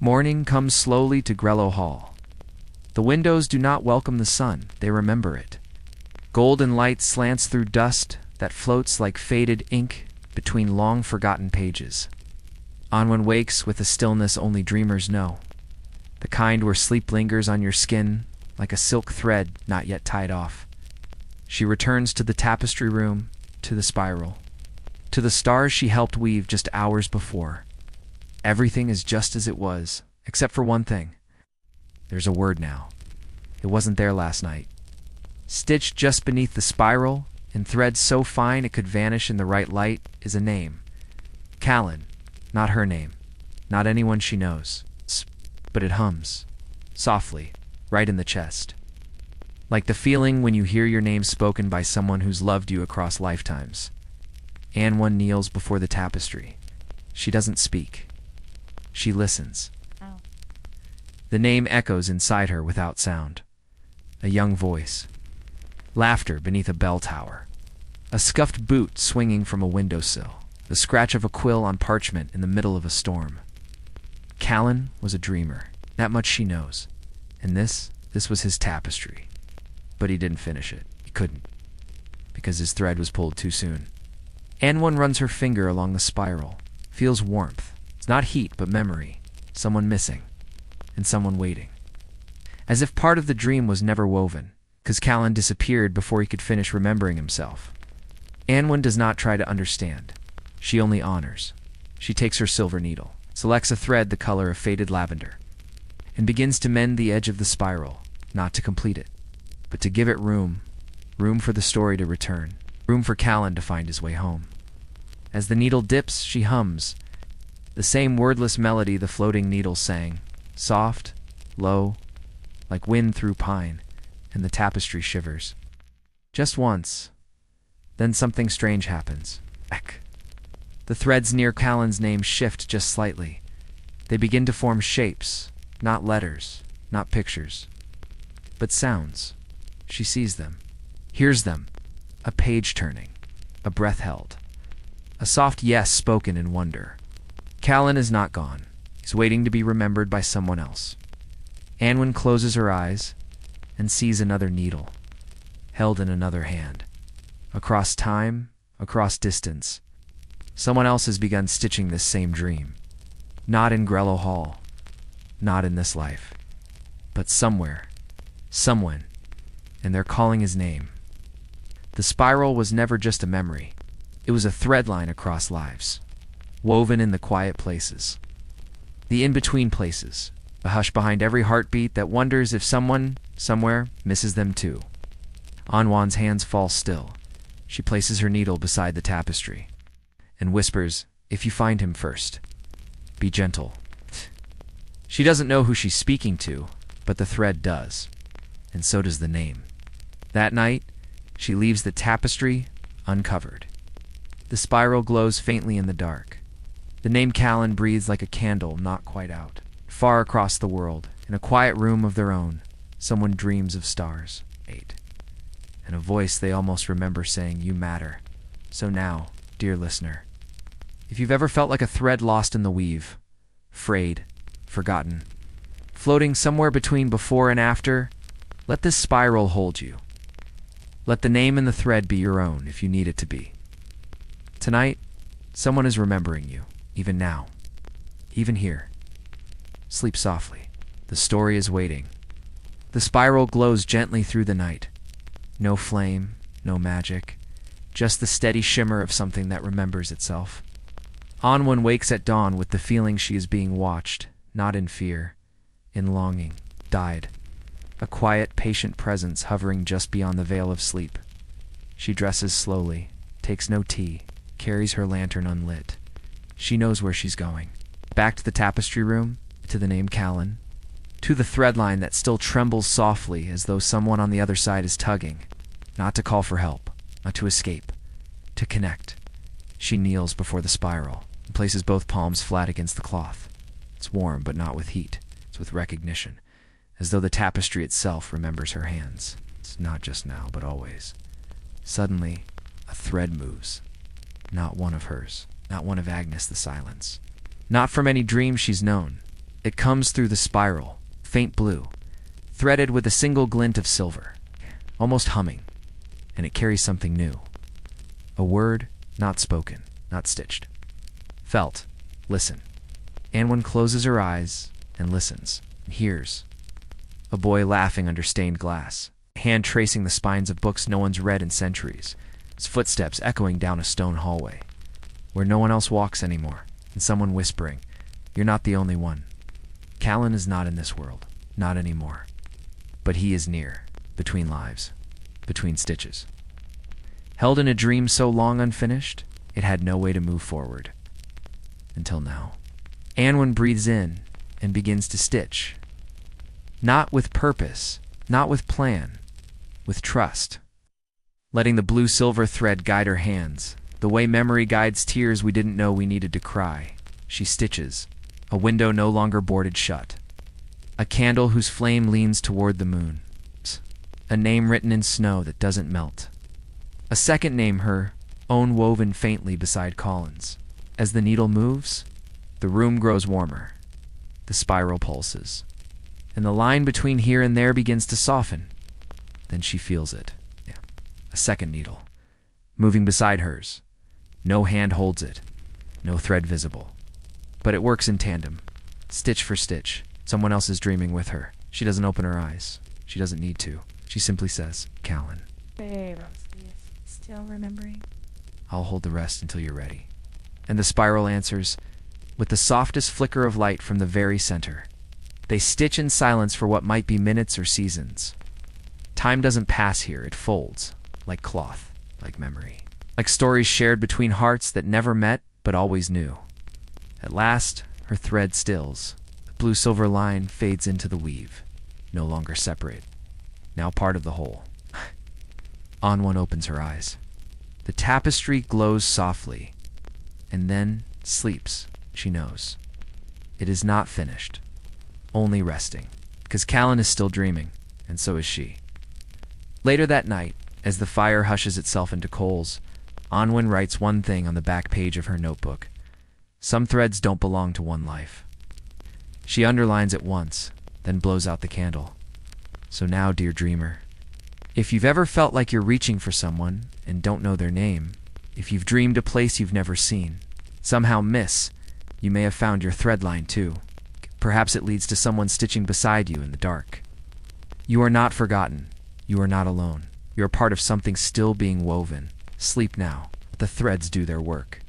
Morning comes slowly to Grello Hall. The windows do not welcome the sun, they remember it. Golden light slants through dust that floats like faded ink between long-forgotten pages. Anwen wakes with a stillness only dreamers know, the kind where sleep lingers on your skin like a silk thread not yet tied off. She returns to the tapestry room, to the spiral, to the stars she helped weave just hours before. Everything is just as it was, except for one thing. There's a word now. It wasn't there last night. Stitched just beneath the spiral, in threads so fine it could vanish in the right light, is a name. Callan. Not her name. Not anyone she knows. But it hums. Softly. Right in the chest. Like the feeling when you hear your name spoken by someone who's loved you across lifetimes. Anwen kneels before the tapestry. She doesn't speak. She listens. Oh. The name echoes inside her without sound. A young voice. Laughter beneath a bell tower. A scuffed boot swinging from a windowsill. The scratch of a quill on parchment in the middle of a storm. Callan was a dreamer. That much she knows. And this was his tapestry. But he didn't finish it. He couldn't. Because his thread was pulled too soon. Anwen runs her finger along the spiral. Feels warmth. It's not heat, but memory. Someone missing. And someone waiting. As if part of the dream was never woven, because Callan disappeared before he could finish remembering himself. Anwen does not try to understand. She only honors. She takes her silver needle, selects a thread the color of faded lavender, and begins to mend the edge of the spiral, not to complete it, but to give it room for the story to return, room for Callan to find his way home. As the needle dips, she hums, the same wordless melody the floating needle sang, soft, low, like wind through pine, and the tapestry shivers. Just once, then something strange happens. Eck. The threads near Callan's name shift just slightly. They begin to form shapes, not letters, not pictures, but sounds. She sees them, hears them, a page turning, a breath held, a soft yes spoken in wonder. Callan is not gone. He's waiting to be remembered by someone else. Anwen closes her eyes and sees another needle, held in another hand. Across time, across distance, someone else has begun stitching this same dream. Not in Grello Hall, not in this life, but somewhere, someone, and they're calling his name. The spiral was never just a memory. It was a thread line across lives, woven in the quiet places, the in-between places, the hush behind every heartbeat that wonders if someone, somewhere, misses them too. Anwen's hands fall still. She places her needle beside the tapestry and whispers, "If you find him first, be gentle." She doesn't know who she's speaking to, but the thread does, and so does the name. That night, she leaves the tapestry uncovered. The spiral glows faintly in the dark. The name Callan breathes like a candle not quite out. Far across the world, in a quiet room of their own, someone dreams of stars. 8. And a voice they almost remember saying, "You matter." So now, dear listener, if you've ever felt like a thread lost in the weave, frayed, forgotten, floating somewhere between before and after, let this spiral hold you. Let the name and the thread be your own if you need it to be. Tonight, someone is remembering you, even now, even here. Sleep softly. The story is waiting. The spiral glows gently through the night. No flame, no magic, just the steady shimmer of something that remembers itself. Anwen wakes at dawn with the feeling she is being watched, not in fear, in longing, died. A quiet, patient presence hovering just beyond the veil of sleep. She dresses slowly, takes no tea, carries her lantern unlit. She knows where she's going. Back to the tapestry room, to the name Callan, to the thread line that still trembles softly as though someone on the other side is tugging, not to call for help, not to escape, to connect. She kneels before the spiral and places both palms flat against the cloth. It's warm, but not with heat. It's with recognition, as though the tapestry itself remembers her hands. It's not just now, but always. Suddenly, a thread moves. Not one of hers, not one of Agnes the Silence. Not from any dream she's known. It comes through the spiral, faint blue, threaded with a single glint of silver, almost humming, and it carries something new. A word not spoken, not stitched. Felt. Listen. Anwen closes her eyes and listens, and hears. A boy laughing under stained glass, a hand tracing the spines of books no one's read in centuries, his footsteps echoing down a stone hallway, where no one else walks anymore, and someone whispering, "You're not the only one. Callan is not in this world, not anymore. But he is near, between lives, between stitches." Held in a dream so long unfinished, it had no way to move forward. Until now. Anwen breathes in and begins to stitch. Not with purpose, not with plan, with trust. Letting the blue-silver thread guide her hands, the way memory guides tears we didn't know we needed to cry. She stitches, a window no longer boarded shut. A candle whose flame leans toward the moon. A name written in snow that doesn't melt. A second name, her own, woven faintly beside Colin's. As the needle moves, the room grows warmer. The spiral pulses. And the line between here and there begins to soften. Then she feels it. Yeah. A second needle, moving beside hers. No hand holds it. No thread visible. But it works in tandem. Stitch for stitch. Someone else is dreaming with her. She doesn't open her eyes. She doesn't need to. She simply says, "Callan." Hey, Rosalie, still remembering? "I'll hold the rest until you're ready." And the spiral answers, with the softest flicker of light from the very center. They stitch in silence for what might be minutes or seasons. Time doesn't pass here, it folds, like cloth, like memory. Like stories shared between hearts that never met but always knew. At last, her thread stills. The blue-silver line fades into the weave, no longer separate, now part of the whole. Anwen opens her eyes. The tapestry glows softly, and then sleeps, she knows. It is not finished, only resting, because Callan is still dreaming, and so is she. Later that night, as the fire hushes itself into coals, Anwen writes one thing on the back page of her notebook. Some threads don't belong to one life. She underlines it once, then blows out the candle. So now, dear dreamer, if you've ever felt like you're reaching for someone and don't know their name, if you've dreamed a place you've never seen, somehow miss, you may have found your thread line too. Perhaps it leads to someone stitching beside you in the dark. You are not forgotten. You are not alone. You are part of something still being woven. Sleep now. Let the threads do their work.